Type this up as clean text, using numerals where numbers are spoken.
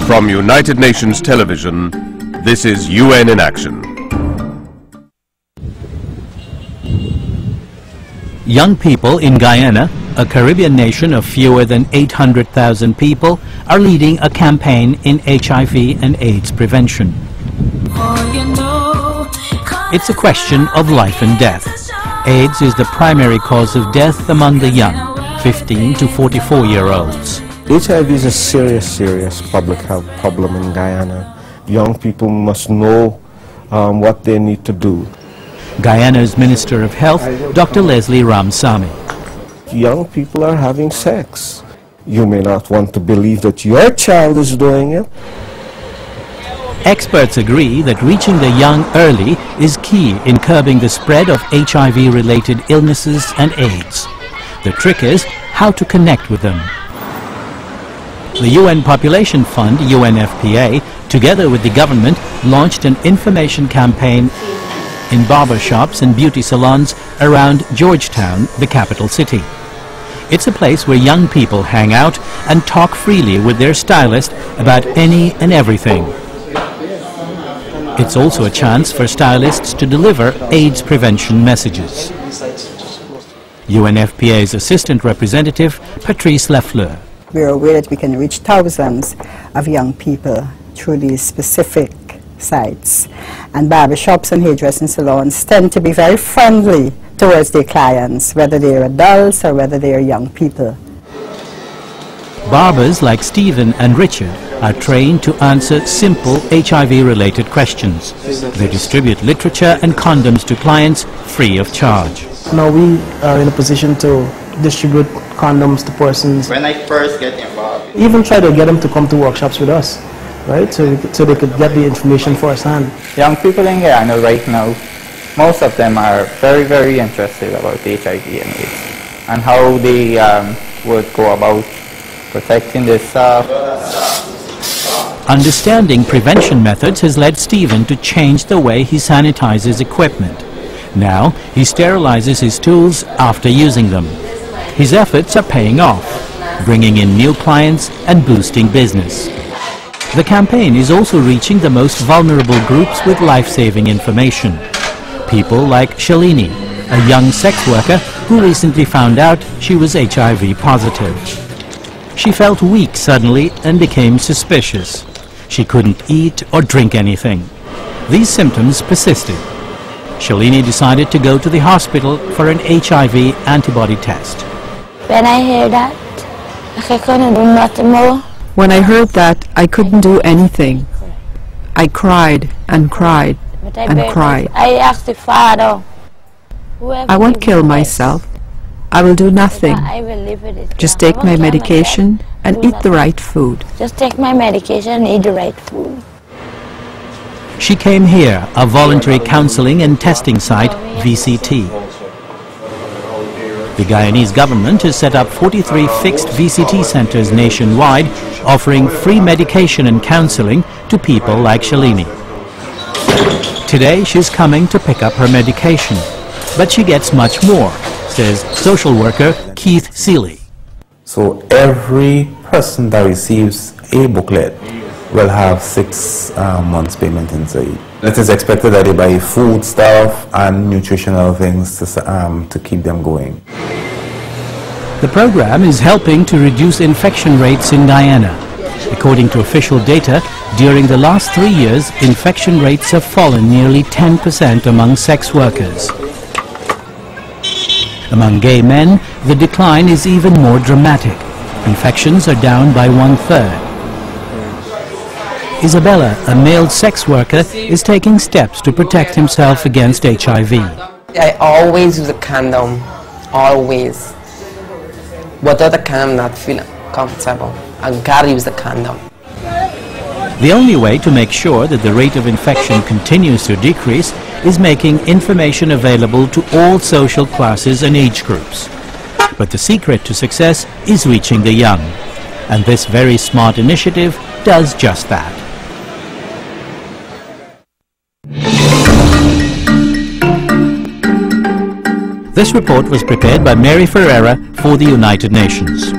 From United Nations Television, this is UN in Action. Young people in Guyana, a Caribbean nation of fewer than 800,000 people, are leading a campaign in HIV and AIDS prevention. It's a question of life and death. AIDS is the primary cause of death among the young, 15 to 44-year-olds. HIV is a serious public health problem in Guyana. Young people must know what they need to do. Guyana's Minister of Health, Dr. Leslie Ramsamy. Young people are having sex. You may not want to believe that your child is doing it. Experts agree that reaching the young early is key in curbing the spread of HIV-related illnesses and AIDS. The trick is how to connect with them. The UN Population Fund, UNFPA, together with the government, launched an information campaign in barber shops and beauty salons around Georgetown, the capital city. It's a place where young people hang out and talk freely with their stylist about any and everything. It's also a chance for stylists to deliver AIDS prevention messages. UNFPA's Assistant Representative, Patrice Lafleur. We are aware that we can reach thousands of young people through these specific sites. And barbershops and hairdressing salons tend to be very friendly towards their clients, whether they are adults or whether they are young people. Barbers like Stephen and Richard are trained to answer simple HIV-related questions. They distribute literature and condoms to clients free of charge. Now we are in a position to distribute condoms to persons. When I first get involved, Even try to get them to come to workshops with us, right? So they could get the information firsthand. young people in Guyana right now, most of them are very interested about HIV and AIDS and how they would go about protecting themselves. Understanding prevention methods has led Stephen to change the way he sanitizes equipment. Now he sterilizes his tools after using them. His efforts are paying off, bringing in new clients and boosting business. The campaign is also reaching the most vulnerable groups with life-saving information. People like Shalini, a young sex worker who recently found out she was HIV positive. She felt weak suddenly and became suspicious. She couldn't eat or drink anything. These symptoms persisted. Shalini decided to go to the hospital for an HIV antibody test. When I heard that, I couldn't do nothing more. When I heard that, I couldn't do anything. I cried and cried and cried. I asked the Father, I won't kill myself. I will do nothing. I will live with it. Just take my medication and eat the right food. Just take my medication and eat the right food. She came here, a voluntary counseling and testing site, VCT. The Guyanese government has set up 43 fixed VCT centers nationwide, offering free medication and counseling to people like Shalini. Today she's coming to pick up her medication, but she gets much more, says social worker Keith Seeley. So every person that receives a booklet will have 6 months payment inside. It is expected that they buy food stuff and nutritional things to keep them going. The program is helping to reduce infection rates in Guyana. According to official data, during the last 3 years, infection rates have fallen nearly 10% among sex workers. Among gay men, the decline is even more dramatic. Infections are down by 1/3. Isabella, a male sex worker, is taking steps to protect himself against HIV. I always use a condom, always. Without a condom, I'm not feeling comfortable. I gotta use the condom. The only way to make sure that the rate of infection continues to decrease is making information available to all social classes and age groups. But the secret to success is reaching the young. And this very smart initiative does just that. This report was prepared by Mary Ferreira for the United Nations.